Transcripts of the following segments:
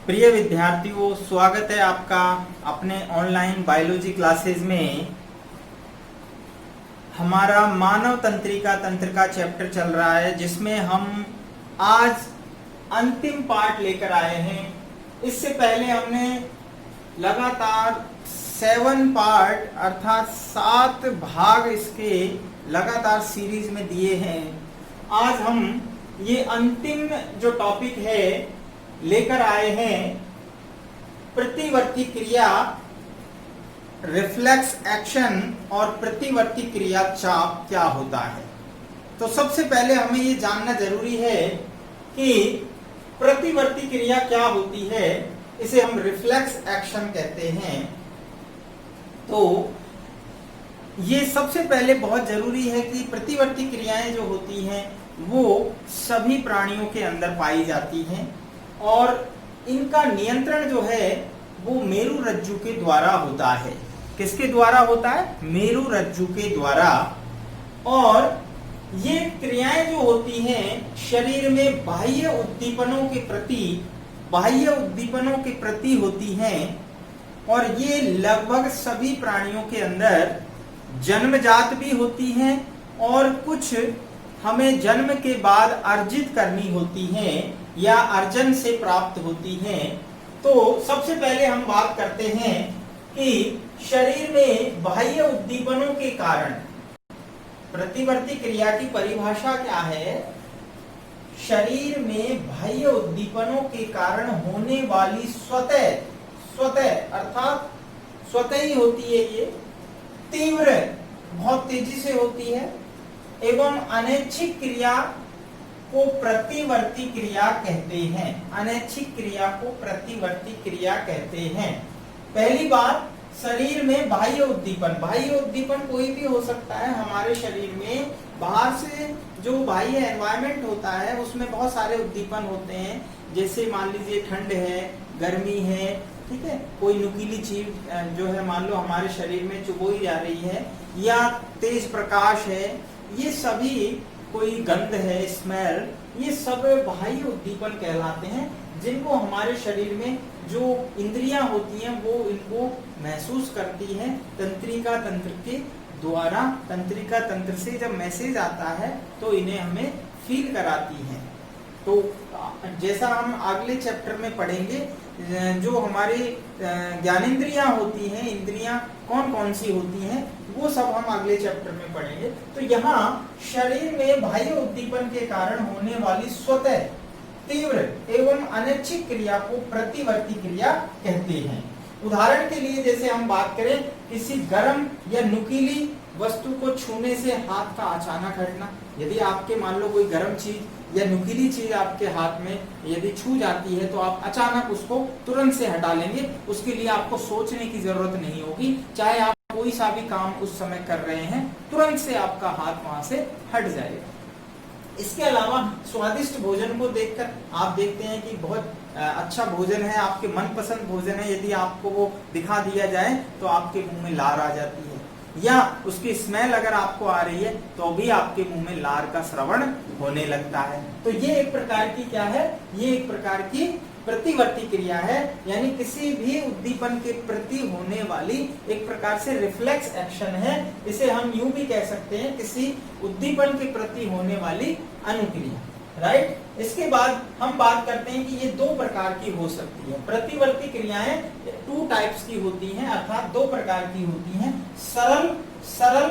प्रिय विद्यार्थियों, स्वागत है आपका अपने ऑनलाइन बायोलॉजी क्लासेस में। हमारा मानव तंत्रिका तंत्र का चैप्टर चल रहा है, जिसमें हम आज अंतिम पार्ट लेकर आए हैं। इससे पहले हमने लगातार 7 पार्ट अर्थात 7 भाग इसके लगातार सीरीज में दिए हैं। आज हम ये अंतिम जो टॉपिक है लेकर आए हैं, प्रतिवर्ती क्रिया, रिफ्लेक्स एक्शन और प्रतिवर्ती क्रिया चाप क्या होता है। तो सबसे पहले हमें ये जानना जरूरी है कि प्रतिवर्ती क्रिया क्या होती है। इसे हम रिफ्लेक्स एक्शन कहते हैं। तो ये सबसे पहले बहुत जरूरी है कि प्रतिवर्ती क्रियाएं जो होती हैं वो सभी प्राणियों के अंदर पाई जाती हैं और इनका नियंत्रण जो है वो मेरुरज्जु के द्वारा होता है। किसके द्वारा होता है? मेरुरज्जु के द्वारा। और ये क्रियाएं जो होती हैं शरीर में बाह्य उद्दीपनों के प्रति होती हैं और ये लगभग सभी प्राणियों के अंदर जन्मजात भी होती हैं और कुछ हमें जन्म के बाद अर्जित करनी होती हैं या अर्जन से प्राप्त होती हैं। तो सबसे पहले हम बात करते हैं कि शरीर में बाह्य उद्दीपनों के कारण प्रतिवर्ती क्रिया की परिभाषा क्या है? शरीर में बाह्य उद्दीपनों के कारण होने वाली स्वतः अर्थात स्वतः ही होती है, ये तीव्र, बहुत तेजी से होती है एवं अनैच्छिक क्रिया को प्रतिवर्ती क्रिया कहते हैं। अनैच्छिक क्रिया को प्रतिवर्ती क्रिया कहते हैं। पहली बात, शरीर में बाह्य उद्दीपन कोई भी हो सकता है। हमारे शरीर में बाहर से जो बाह्य एनवायरनमेंट होता है उसमें बहुत सारे उद्दीपन होते हैं। जैसे मान लीजिए ठंड है, गर्मी है, ठीक है, कोई नुकीली चीज जो है मान लो हमारे शरीर में चुभोई जा रही है, या तेज प्रकाश है, ये सभी, कोई गंध है, स्मेल, ये सब बाह्य उद्दीपन कहलाते हैं, जिनको हमारे शरीर में जो इंद्रियां होती हैं वो इनको महसूस करती हैं तंत्रिका तंत्र के द्वारा। तंत्रिका तंत्र से जब मैसेज आता है तो इन्हें हमें फील कराती हैं। तो जैसा हम अगले चैप्टर में पढ़ेंगे, जो हमारी ज्ञानेंद्रियां होती हैं, इंद्रियां कौन कौन सी होती हैं, वो सब हम अगले चैप्टर में पढ़ेंगे। तो यहाँ शरीर में बाह्य उद्दीपन के कारण होने वाली स्वतः तीव्र एवं अनैच्छिक क्रिया को प्रतिवर्ती क्रिया कहते हैं। उदाहरण के लिए जैसे हम बात करें, किसी गर्म या नुकीली वस्तु को छूने से हाथ का अचानक हटना। यदि आपके मान लो कोई गर्म चीज या नुकीली चीज आपके हाथ में यदि छू जाती है तो आप अचानक उसको तुरंत से हटा लेंगे। उसके लिए आपको सोचने की जरूरत नहीं होगी। चाहे आप कोई सा भी काम उस समय कर रहे हैं, तुरंत से आपका हाथ वहां से हट जाएगा। इसके अलावा स्वादिष्ट भोजन को देखकर आप देखते हैं कि बहुत अच्छा भोजन है, आपके मनपसंद भोजन है, यदि आपको वो दिखा दिया जाए तो आपके मुंह में लार आ जाती है, या उसकी स्मेल अगर आपको आ रही है तो भी आपके मुंह में लार का श्रवण होने लगता है। तो ये एक प्रकार की क्या है? ये एक प्रकार की प्रतिवर्ती क्रिया है, यानी किसी भी उद्दीपन के प्रति होने वाली एक प्रकार से रिफ्लेक्स एक्शन है। इसे हम यूं भी कह सकते हैं, किसी उद्दीपन के प्रति होने वाली अनुक्रिया, राइट। इसके बाद हम बात करते हैं कि ये 2 प्रकार की हो सकती है। प्रतिवर्ती क्रियाएं 2 टाइप्स की होती हैं, अर्थात 2 प्रकार की होती हैं। सरल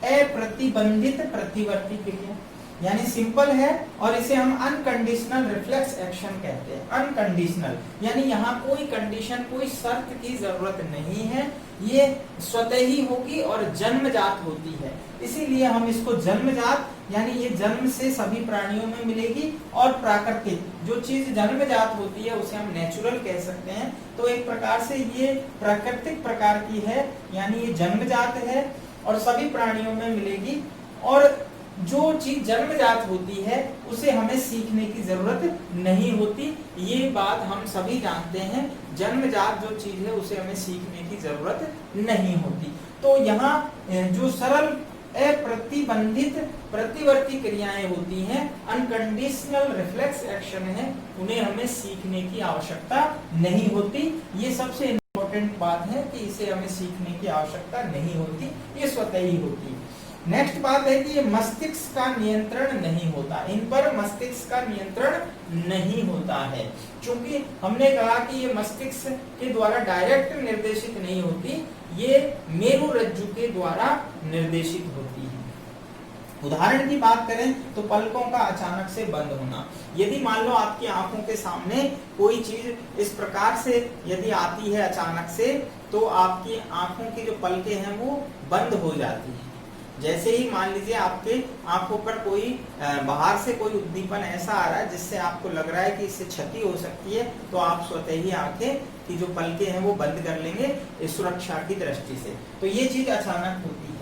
अप्रतिबंधित प्रतिवर्ती क्रिया यानी सिंपल है, और इसे हम अनकंडीशनल रिफ्लेक्स एक्शन कहते हैं। अनकंडीशनल यानी यहाँ कोई कंडीशन, कोई शर्त की जरूरत नहीं है, ये स्वतः ही होगी और जन्मजात होती है। इसीलिए हम इसको जन्मजात यानी ये जन्म से सभी प्राणियों में मिलेगी, और प्राकृतिक जो चीज जन्मजात होती है उसे हम नेचुरल कह सकते हैं। तो एक प्रकार से ये प्राकृतिक प्रकार की है, यानी ये जन्मजात है और सभी प्राणियों में मिलेगी। और जो चीज जन्मजात होती है उसे हमें सीखने की जरूरत नहीं होती, ये बात हम सभी जानते हैं। जन्मजात जो चीज है उसे हमें सीखने की जरूरत नहीं होती। तो यहाँ जो सरल अप्रतिबंधित प्रतिवर्ती क्रियाएं होती हैं, अनकंडीशनल रिफ्लेक्स एक्शन है, उन्हें हमें सीखने की आवश्यकता नहीं होती। ये सबसे इंपॉर्टेंट बात है कि इसे हमें सीखने की आवश्यकता नहीं होती, ये स्वतः ही होती है। नेक्स्ट बात है कि ये मस्तिष्क का नियंत्रण नहीं होता, इन पर मस्तिष्क का नियंत्रण नहीं होता है, क्योंकि हमने कहा कि ये मस्तिष्क के द्वारा डायरेक्ट निर्देशित नहीं होती, ये मेरुरज्जु के द्वारा निर्देशित होती है। उदाहरण की बात करें तो पलकों का अचानक से बंद होना। यदि मान लो आपकी आंखों के सामने कोई चीज इस प्रकार से यदि आती है अचानक से, तो आपकी आंखों की जो पलकें हैं वो बंद हो जाती है। जैसे ही मान लीजिए आपके आंखों पर कोई बाहर से कोई उद्दीपन ऐसा आ रहा है जिससे आपको लग रहा है कि इससे क्षति हो सकती है, तो आप स्वतः ही आंखें की जो पलकें हैं वो बंद कर लेंगे इस सुरक्षा की दृष्टि से। तो ये चीज अचानक होती है।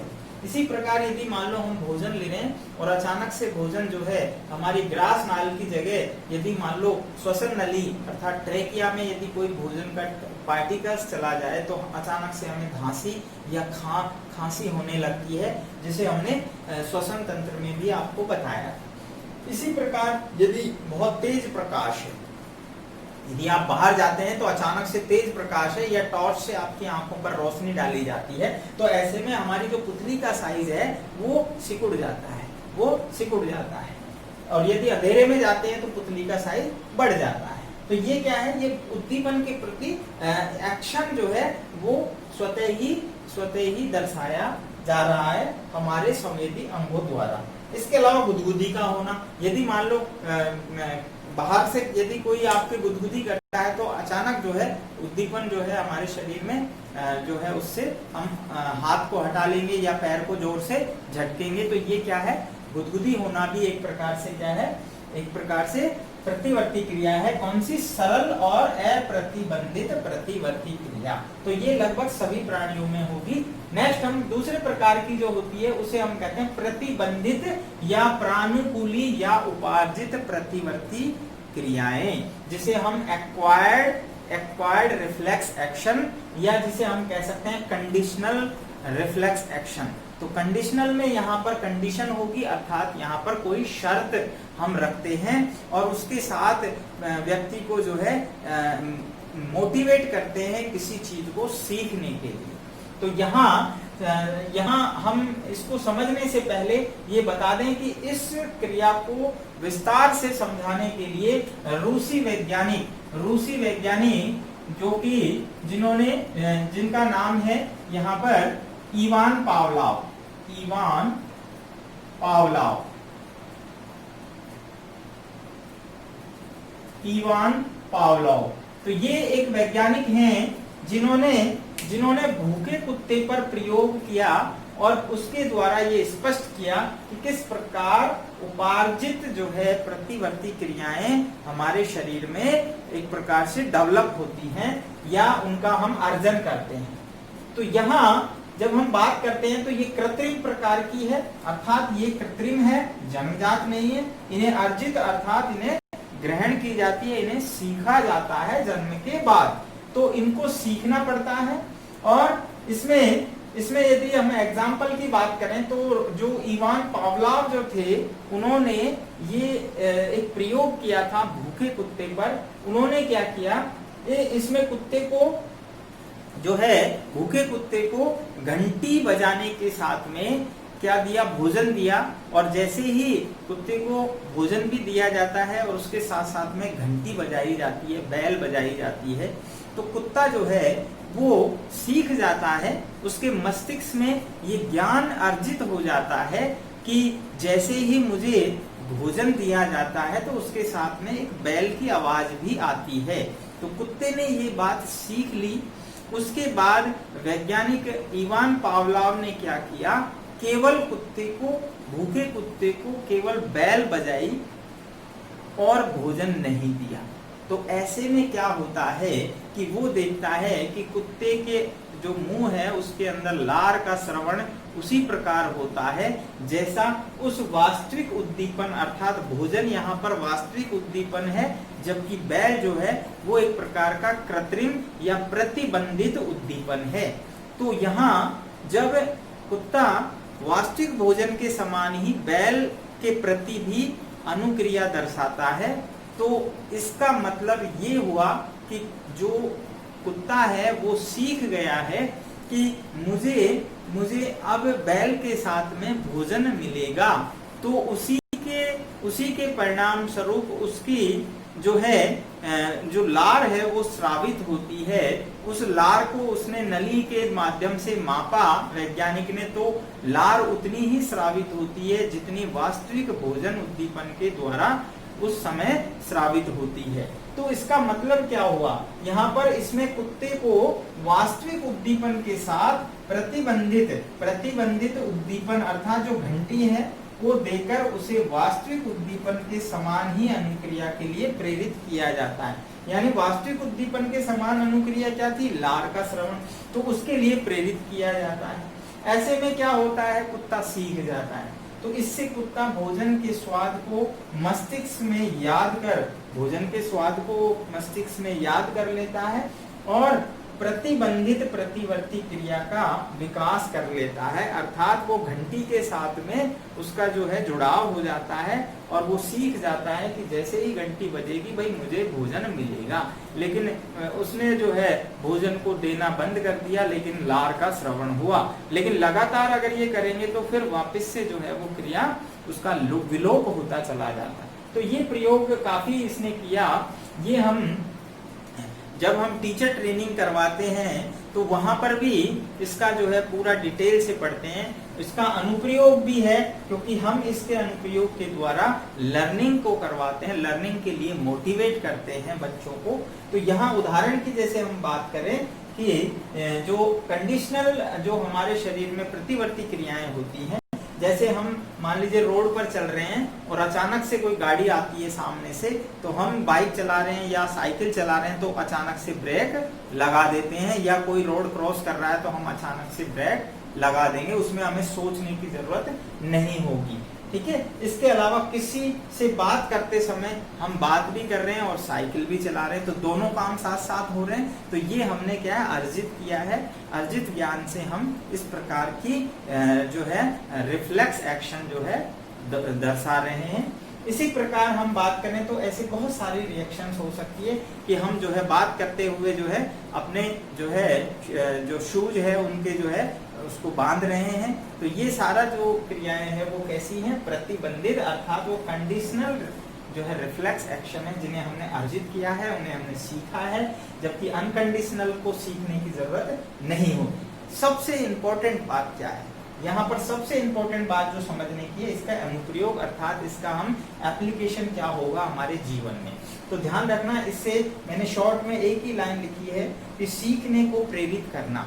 इसी प्रकार यदि मान लो हम भोजन ले रहे हैं और अचानक से भोजन जो है हमारी ग्रास नाल की जगह यदि मान लो श्वसन नली अर्थात ट्रेकिया में यदि कोई भोजन का पार्टिकल्स चला जाए, तो अचानक से हमें धांसी या खांसी होने लगती है, जिसे हमने श्वसन तंत्र में भी आपको बताया। इसी प्रकार यदि बहुत तेज प्रकाश है, यदि आप बाहर जाते हैं तो अचानक से तेज प्रकाश है या टॉर्च से आपकी आंखों पर रोशनी डाली जाती है, तो ऐसे में हमारी जो पुतली का साइज है वो सिकुड़ जाता है, और यदि अंधेरे में जाते हैं तो पुतली का साइज बढ़ जाता है। तो ये क्या है, ये उद्दीपन के प्रति एक्शन जो है वो स्वतः ही दर्शाया जा रहा है हमारे संवेदी अंगों द्वारा। इसके अलावा गुदगुदी का होना, यदि मान लो बाहर से यदि कोई आपके गुदगुदी करता है, तो अचानक जो है उद्दीपन जो है हमारे शरीर में जो है उससे हम हाथ को हटा लेंगे या पैर को जोर से झटकेंगे, तो ये क्या है, गुदगुदी होना भी एक प्रकार से क्या है, एक प्रकार से प्रतिवर्ती क्रिया है। कौन सी, सरल और अप्रतिबंधित प्रतिवर्ती क्रिया। तो ये लगभग सभी प्राणियों में होगी। नेक्स्ट हम दूसरे प्रकार की जो होती है उसे हम कहते हैं प्रतिबंधित या प्रानुकूली या उपार्जित प्रतिवर्ती क्रियाएं, जिसे हम एक्वायर्ड रिफ्लेक्स एक्शन या जिसे हम कह सकते हैं कंडीशनल रिफ्लेक्स एक्शन। तो कंडीशनल में यहाँ पर कंडीशन होगी, अर्थात यहाँ पर कोई शर्त हम रखते हैं और उसके साथ व्यक्ति को जो है मोटिवेट करते हैं किसी चीज को सीखने के लिए। तो यहाँ हम इसको समझने से पहले ये बता दें कि इस क्रिया को विस्तार से समझाने के लिए रूसी वैज्ञानिक जो कि जिनका नाम है यहाँ पर इवान पावलोव। तो ये एक वैज्ञानिक हैं जिन्होंने भूखे कुत्ते पर प्रयोग किया और उसके द्वारा ये स्पष्ट किया कि किस प्रकार उपार्जित जो है प्रतिवर्ती क्रियाएं हमारे शरीर में एक प्रकार से डेवलप होती हैं या उनका हम अर्जन करते हैं। तो यहाँ जब हम बात करते हैं तो ये कृत्रिम प्रकार की है, अर्थात ये कृत्रिम है, जन्मजात नहीं है। इन्हें अर्जित अर्थात इन्हें ग्रहण की जाती है, इन्हें सीखा जाता है जन्म के बाद, तो इनको सीखना पड़ता है। और इसमें यदि हम एग्जाम्पल की बात करें तो जो इवान पावलोव जो थे, उन्होंने ये एक प्रयोग किया था भूखे कुत्ते पर। उन्होंने क्या किया, इसमें कुत्ते को जो है भूखे कुत्ते को घंटी बजाने के साथ में क्या दिया, भोजन दिया। और जैसे ही कुत्ते को भोजन भी दिया जाता है और उसके साथ साथ में घंटी बजाई जाती है, बैल बजाई जाती है, तो कुत्ता जो है वो सीख जाता है, उसके मस्तिष्क में ये ज्ञान अर्जित हो जाता है कि जैसे ही मुझे भोजन दिया जाता है तो उसके साथ में एक बैल की आवाज भी आती है। तो कुत्ते ने ये बात सीख ली। उसके बाद वैज्ञानिक इवान पावलोव ने क्या किया, केवल भूखे कुत्ते को केवल बैल बजाई और भोजन नहीं दिया। तो ऐसे में क्या होता है कि वो देखता है कि कुत्ते के जो मुंह है उसके अंदर लार का श्रवण उसी प्रकार होता है जैसा उस वास्तविक उद्दीपन अर्थात भोजन यहाँ पर वास्तविक उद्दीपन है, जबकि बैल जो है वो एक प्रकार का कृत्रिम या प्रतिबंधित उद्दीपन है। तो यहाँ जब कुत्ता वास्तविक भोजन के समान ही बैल के प्रति भी अनुक्रिया दर्शाता है। तो इसका मतलब ये हुआ कि जो कुत्ता है वो सीख गया है कि मुझे अब बैल के साथ में भोजन मिलेगा। तो उसी के परिणाम स्वरूप उसकी जो है जो लार है वो स्रावित होती है। उस लार को उसने नली के माध्यम से मापा वैज्ञानिक ने, तो लार उतनी ही स्रावित होती है जितनी वास्तविक भोजन उद्दीपन के द्वारा उस समय स्रावित होती है। तो इसका मतलब क्या हुआ, यहाँ पर इसमें कुत्ते को वास्तविक उद्दीपन के साथ प्रतिबंधित उद्दीपन अर्थात जो घंटी है वो देकर उसे वास्तविक उद्दीपन के समान ही अनुक्रिया के लिए प्रेरित किया जाता है। यानी वास्तविक उद्दीपन के समान अनुक्रिया क्या थी, लार का श्रवण, तो उसके लिए प्रेरित किया जाता है। ऐसे में क्या होता है, कुत्ता सीख जाता है। तो इससे कुत्ता भोजन के स्वाद को मस्तिष्क में याद कर लेता है और प्रतिबंधित प्रतिवर्ती क्रिया का विकास कर लेता है। अर्थात वो घंटी के साथ में उसका जो है जुड़ाव हो जाता है और वो सीख जाता है कि जैसे ही घंटी बजेगी भाई मुझे भोजन मिलेगा। लेकिन उसने जो है भोजन को देना बंद कर दिया, लेकिन लार का श्रवण हुआ। लेकिन लगातार अगर ये करेंगे तो फिर वापस से जो है वो क्रिया उसका विलोप होता चला जाता है। तो ये प्रयोग काफी इसने किया। ये जब हम टीचर ट्रेनिंग करवाते हैं तो वहां पर भी इसका जो है पूरा डिटेल से पढ़ते हैं। इसका अनुप्रयोग भी है, क्योंकि हम इसके अनुप्रयोग के द्वारा लर्निंग को करवाते हैं, लर्निंग के लिए मोटिवेट करते हैं बच्चों को। तो यहाँ उदाहरण की जैसे हम बात करें कि जो कंडीशनल जो हमारे शरीर में प्रतिवर्ती क्रियाएं होती हैं, जैसे हम मान लीजिए रोड पर चल रहे हैं और अचानक से कोई गाड़ी आती है सामने से, तो हम बाइक चला रहे हैं या साइकिल चला रहे हैं तो अचानक से ब्रेक लगा देते हैं, या कोई रोड क्रॉस कर रहा है तो हम अचानक से ब्रेक लगा देंगे, उसमें हमें सोचने की जरूरत नहीं होगी। ठीक है। इसके अलावा किसी से बात करते समय हम बात भी कर रहे हैं और साइकिल भी चला रहे हैं, तो दोनों काम साथ साथ हो रहे हैं। तो ये हमने क्या है, अर्जित किया है। अर्जित ज्ञान से हम इस प्रकार की जो है रिफ्लेक्स एक्शन जो है दर्शा रहे हैं। इसी प्रकार हम बात करें तो ऐसे बहुत सारी रिएक्शंस हो सकती है कि हम जो है बात करते हुए जो है अपने जो है जो शूज है उनके जो है उसको बांध रहे हैं। तो ये सारा जो क्रियाएं हैं वो कैसी हैं, प्रतिबंधित अर्थात वो कंडीशनल जो है रिफ्लेक्स एक्शन है, जिन्हें हमने अर्जित किया है, उन्हें हमने सीखा है, जबकि अनकंडीशनल को सीखने की जरूरत नहीं होती। सबसे इंपॉर्टेंट बात क्या है यहाँ पर, सबसे इंपॉर्टेंट बात जो समझने की है, इसका अनुप्रयोग अर्थात इसका हम एप्लीकेशन क्या होगा हमारे जीवन में। तो ध्यान रखना, इससे मैंने शॉर्ट में एक ही लाइन लिखी है कि सीखने को प्रेरित करना।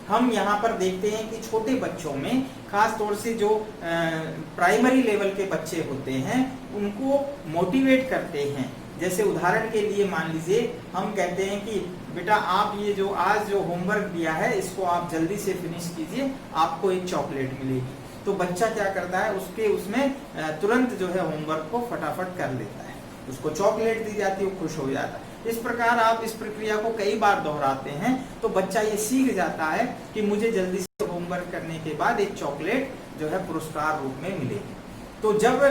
हम यहाँ पर देखते हैं कि छोटे बच्चों में खास तौर से जो प्राइमरी लेवल के बच्चे होते हैं उनको मोटिवेट करते हैं। जैसे उदाहरण के लिए मान लीजिए हम कहते हैं कि बेटा आप ये जो आज जो होमवर्क दिया है इसको आप जल्दी से फिनिश कीजिए, आपको एक चॉकलेट मिलेगी। तो बच्चा क्या करता है, उसमें तुरंत जो है होमवर्क को फटाफट कर लेता है, उसको चॉकलेट दी जाती है, वो खुश हो जाता है। इस प्रकार आप इस प्रक्रिया को कई बार दोहराते हैं तो बच्चा ये सीख जाता है कि मुझे जल्दी से होमवर्क करने के बाद एक चॉकलेट जो है पुरस्कार रूप में मिलेगी। तो जब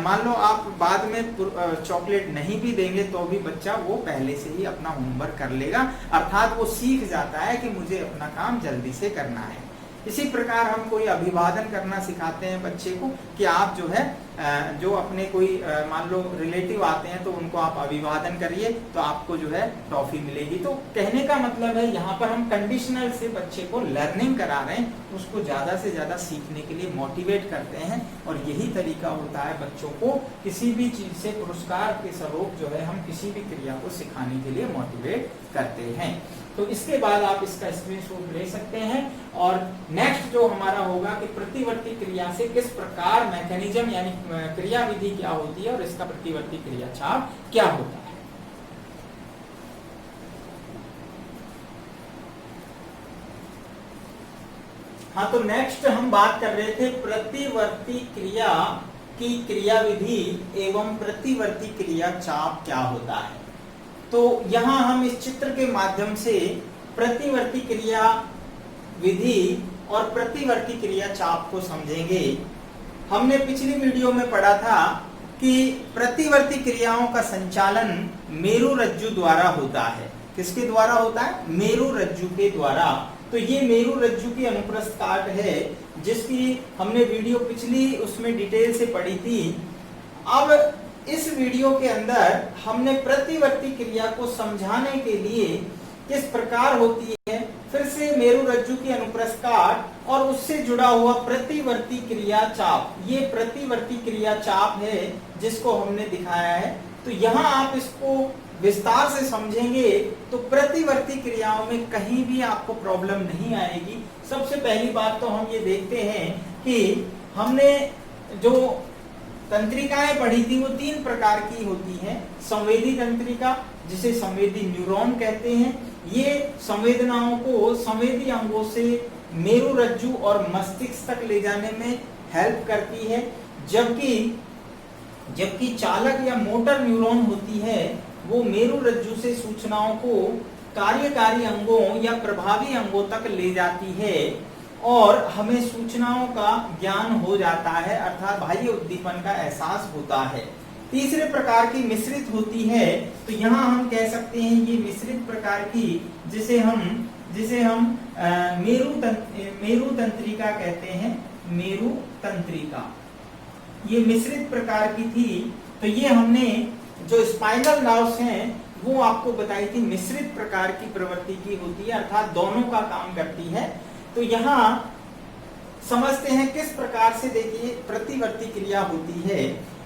मान लो आप बाद में चॉकलेट नहीं भी देंगे तो भी बच्चा वो पहले से ही अपना होमवर्क कर लेगा, अर्थात वो सीख जाता है कि मुझे अपना काम जल्दी से करना है। इसी प्रकार हम कोई अभिवादन करना सिखाते हैं बच्चे को कि आप जो है जो अपने कोई मान लो रिलेटिव आते हैं तो उनको आप अभिवादन करिए तो आपको जो है टॉफी मिलेगी। तो कहने का मतलब है यहाँ पर हम कंडीशनल से बच्चे को लर्निंग करा रहे हैं, उसको ज्यादा से ज्यादा सीखने के लिए मोटिवेट करते हैं। और यही तरीका होता है बच्चों को किसी भी चीज से पुरस्कार के स्वरूप जो है हम किसी भी क्रिया को सिखाने के लिए मोटिवेट करते हैं। तो इसके बाद आप इसका स्क्रीनशॉट ले सकते हैं। और नेक्स्ट जो हमारा होगा कि प्रतिवर्ती क्रिया से किस प्रकार मैकेनिज्म यानी क्रिया विधि क्या होती है और इसका प्रतिवर्ती क्रिया छाप क्या होता है। हाँ, तो नेक्स्ट हम बात कर रहे थे प्रतिवर्ती क्रिया की क्रिया विधि एवं प्रतिवर्ती क्रिया चाप क्या होता है। तो यहाँ हम इस चित्र के माध्यम से प्रतिवर्ती क्रिया विधि और प्रतिवर्ती क्रिया चाप को समझेंगे। हमने पिछली वीडियो में पढ़ा था कि प्रतिवर्ती क्रियाओं का संचालन मेरुरज्जु द्वारा होता है। किसके द्वारा होता है? मेरुरज्जु के द्वारा। तो ये मेरुरज्जु की अनुप्रस्थ काट है, जिसकी हमने वीडियो पिछली उसमें डिटेल से पढ़ी थी। अब इस वीडियो के अंदर हमने प्रतिवर्ती क्रिया को समझाने के लिए किस प्रकार होती है, फिर से मेरुरज्जु की अनुप्रस्थ काट और उससे जुड़ा हुआ प्रतिवर्ती क्रिया चाप, ये प्रतिवर्ती क्रिया चाप है जिसको हमने दिखाया है। तो यहाँ आप इसको विस्तार से समझेंगे तो प्रतिवर्ती क्रियाओं में कहीं भी आपको प्रॉब्लम नहीं आएगी। सबसे पहली बात तो हम ये देखते हैं कि हमने जो तंत्रिकाएं पढ़ी थी वो 3 प्रकार की होती हैं। संवेदी तंत्रिका, जिसे संवेदी न्यूरॉन कहते हैं, ये संवेदनाओं को संवेदी अंगों से मेरुरज्जु और मस्तिष्क तक ले जाने में हेल्प करती है। जबकि चालक या मोटर न्यूरॉन होती है वो मेरुरज्जु से सूचनाओं को कार्यकारी अंगों या प्रभावी अंगों तक ले जाती है और हमें सूचनाओं का ज्ञान हो जाता है, अर्थात बाह्य उद्दीपन का एहसास होता है। तीसरे प्रकार की मिश्रित होती है, तो यहाँ हम कह सकते हैं ये मिश्रित प्रकार की, जिसे हम मेरु तंत्रिका कहते हैं। मेरु तंत्रिका ये मिश्रित प्रकार की थी। तो ये हमने जो स्पाइनल नर्व्स हैं वो आपको बताई थी मिश्रित प्रकार की प्रवृत्ति की होती है, अर्थात दोनों का काम करती है। तो यहाँ समझते हैं किस प्रकार से देखिए प्रतिवर्ती क्रिया होती है।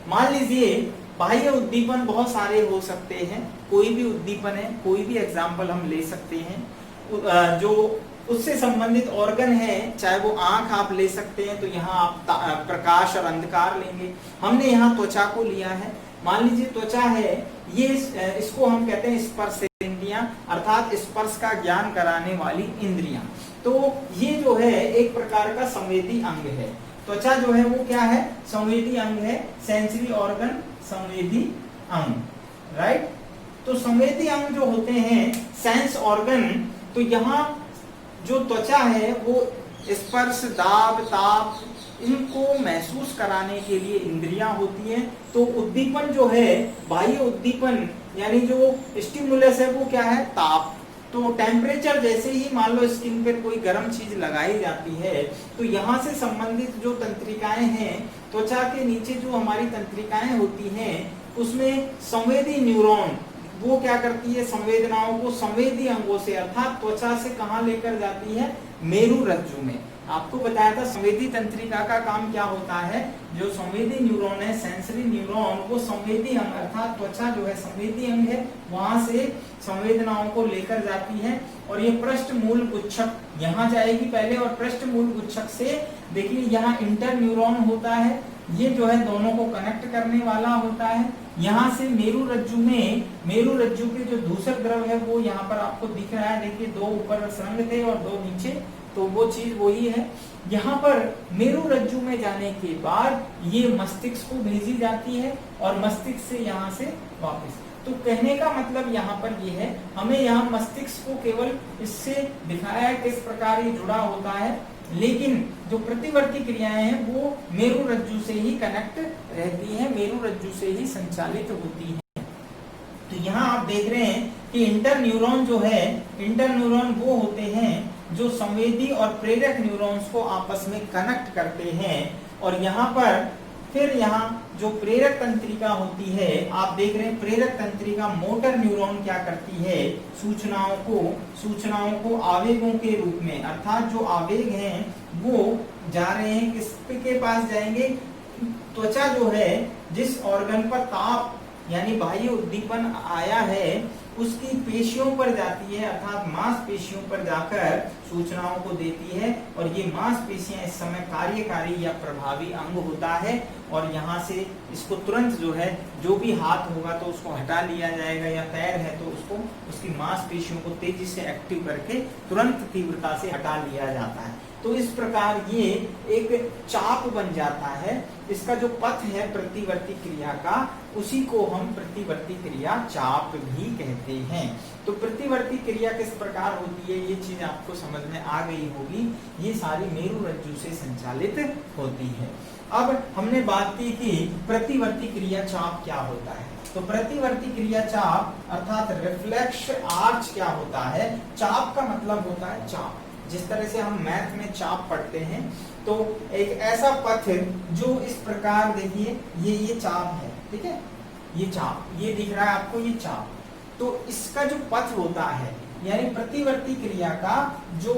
मान लीजिए बाह्य उद्दीपन बहुत सारे हो सकते हैं, कोई भी उद्दीपन है, कोई भी एग्जाम्पल हम ले सकते हैं। जो उससे संबंधित ऑर्गन है, चाहे वो आंख आप ले सकते हैं, तो यहाँ आप प्रकाश और अंधकार लेंगे। हमने यहाँ त्वचा को लिया है। मान लीजिए त्वचा है, ये इसको हम कहते हैं स्पर्श इंद्रियां, अर्थात स्पर्श का ज्ञान कराने वाली इंद्रियां। तो ये जो है एक प्रकार का संवेदी अंग है। त्वचा जो है वो क्या है? संवेदी अंग है, सेंसरी ऑर्गन, संवेदी अंग, राइट। तो संवेदी अंग जो होते हैं सेंस ऑर्गन, तो यहाँ जो त्वचा है वो स्पर्श, दाब, ताप इनको महसूस कराने के लिए इंद्रियां होती हैं। तो उद्दीपन जो है, बाह्य उद्दीपन यानी जो स्टिमुलस है वो क्या है? ताप। तो टेम्परेचर जैसे ही मान लो स्किन पर कोई गर्म चीज लगाई जाती है, तो यहाँ से संबंधित जो तंत्रिकाएं हैं, त्वचा के नीचे जो हमारी तंत्रिकाएं होती हैं, उसमें संवेदी न्यूरॉन वो क्या करती है? संवेदनाओं को संवेदी अंगों से, अर्थात त्वचा से कहाँ लेकर जाती है? मेरुरज्जु में। आपको बताया था संवेदी तंत्रिका का काम क्या होता है। जो संवेदी न्यूरॉन है, सेंसरी न्यूरॉन, वो संवेदी अंग अर्थात त्वचा जो है संवेदी अंग है, वहां से संवेदनाओं को लेकर जाती है। और ये पृष्ठ मूल गुच्छक यहाँ जाएगी पहले, और पृष्ठ मूल गुच्छक से देखिए यहाँ इंटर न्यूरॉन होता है, ये जो है दोनों को कनेक्ट करने वाला होता है। यहाँ से मेरुरज्जु में, मेरुरज्जु के जो दूसर द्रव है वो यहाँ पर आपको दिख रहा है। देखिए 2 ऊपर संग थे और 2 नीचे, तो वो चीज वही है। यहाँ पर मेरुरज्जु में जाने के बाद ये मस्तिष्क को भेजी जाती है और मस्तिष्क से यहाँ से वापस। तो कहने का मतलब यहाँ पर ये है, हमें यहाँ मस्तिष्क को केवल इससे दिखाया है किस प्रकार ये जुड़ा होता है, लेकिन जो प्रतिवर्ती क्रियाएं हैं वो मेरुरज्जु से ही कनेक्ट रहती हैं, मेरुरज्जु से ही संचालित होती हैं। तो यहाँ आप देख रहे हैं कि इंटर न्यूरॉन जो है, इंटर न्यूरॉन वो होते हैं जो संवेदी और प्रेरक न्यूरॉन्स को आपस में कनेक्ट करते हैं। और यहाँ पर फिर यहाँ जो प्रेरक तंत्रिका होती है, आप देख रहे हैं प्रेरक तंत्रिका मोटर न्यूरॉन क्या करती है? सूचनाओं को आवेगों के रूप में, अर्थात जो आवेग हैं वो जा रहे हैं किसके पास जाएंगे? त्वचा जो है, जिस ऑर्गन पर ताप यानी बाह्य उद्दीपन आया है उसकी पेशियों पर जाती है, अर्थात मांसपेशियों पर जाकर सूचनाओं को देती है। और ये मांसपेशियां इस समय कार्यकारी या प्रभावी अंग होता है। और यहाँ से इसको तुरंत जो है, जो भी हाथ होगा तो उसको हटा लिया जाएगा, या पैर है तो उसको उसकी मांसपेशियों को तेजी से एक्टिव करके तुरंत तीव्रता से हटा लिया जाता है। तो इस प्रकार ये एक चाप बन जाता है। इसका जो पथ है प्रतिवर्ती क्रिया का, उसी को हम प्रतिवर्ती क्रिया चाप भी कहते हैं। तो प्रतिवर्ती क्रिया किस प्रकार होती है ये चीज आपको समझ समझ में आ गई होगी, ये सारी मेरुरज्जु से संचालित होती है। अब हमने बात की कि प्रतिवर्ती क्रिया चाप क्या होता है। तो प्रतिवर्ती क्रिया चाप अर्थात रिफ्लेक्स आर्च क्या होता है। चाप का मतलब होता है चाप। जिस तरह से हम मैथ में चाप पढ़ते हैं, तो एक ऐसा पथ जो इस प्रकार, देखिए ये चाप है, ठीक है, ये चाप, ये दिख रहा है आपको, ये चाप। तो इसका जो पथ होता है, यानी प्रतिवर्ती क्रिया का जो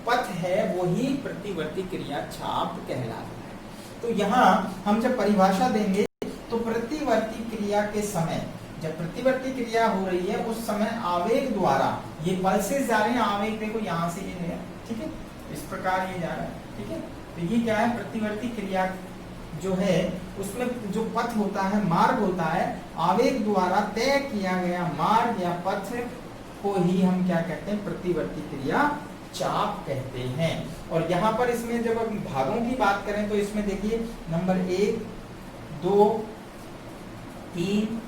पथ है वही प्रतिवर्ती क्रिया चाप कहलाता है। तो यहाँ हम जब परिभाषा देंगे तो प्रतिवर्ती क्रिया के समय, जब प्रतिवर्ती क्रिया हो रही है उस समय आवेग द्वारा, ये पल्सेस जा रहे हैं, आवेग देखो यहाँ से ये गया, ठीक है, इस प्रकार ये जा रहा है, ठीक है। तो ये क्या है, प्रतिवर्ती क्रिया जो है उसमें जो पथ होता है, मार्ग होता है, आवेग द्वारा तय किया गया मार्ग या पथ को ही हम क्या कहते हैं, प्रतिवर्ती क्रिया चाप कहते हैं। और यहाँ पर इसमें जब हम भागों की बात करें तो इसमें देखिए नंबर 1, 2, 3,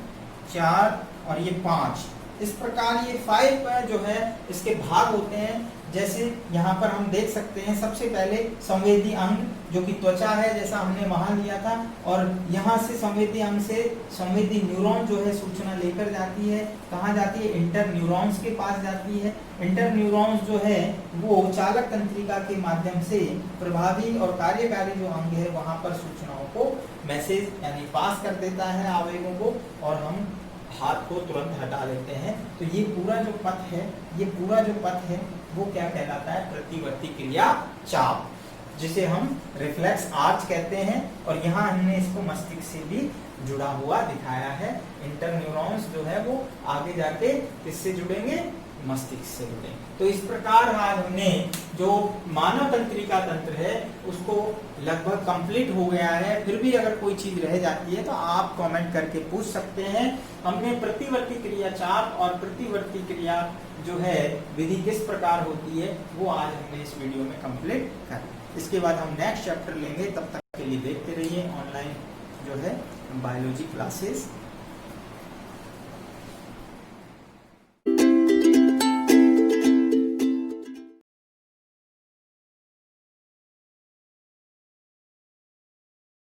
4 और ये 5, इस प्रकार ये 5 जो है इसके भाग होते हैं। जैसे यहाँ पर हम देख सकते हैं, सबसे पहले संवेदी अंग जो कि त्वचा है, जैसा हमने वहां लिया था, और यहाँ से संवेदी अंग से संवेदी न्यूरॉन जो है सूचना लेकर जाती है, कहाँ जाती है, इंटर न्यूरॉन्स के पास जाती है। इंटर न्यूरॉन्स जो है वो चालक तंत्रिका के माध्यम से प्रभावी और कार्यकारी जो अंग है वहां पर सूचनाओं को मैसेज यानी पास कर देता है आवेगों को, और हम हाथ को तुरंत हटा लेते हैं। तो ये पूरा जो पथ है, ये पूरा जो पथ है वो क्या कहलाता है, प्रतिवर्ती क्रिया चाप, जिसे हम रिफ्लेक्स आर्च कहते हैं। और यहाँ हमने इसको मस्तिष्क से भी जुड़ा हुआ दिखाया है। इंटर न्यूरॉन्स जो है वो आगे जाके किससे जुड़ेंगे, मस्तिष्क से जुड़ेंगे। तो इस प्रकार आज हमने जो मानव तंत्रिका तंत्र है उसको लगभग कंप्लीट हो गया है। फिर भी अगर कोई चीज रह जाती है तो आप कमेंट करके पूछ सकते हैं। हमने प्रतिवर्ती क्रिया चाप और प्रतिवर्ती क्रिया जो है विधि किस प्रकार होती है वो आज हमने इस वीडियो में कंप्लीट कर लिया। इसके बाद हम नेक्स्ट चैप्टर लेंगे, तब तक के लिए देखते रहिए ऑनलाइन जो है बायोलॉजी क्लासेस।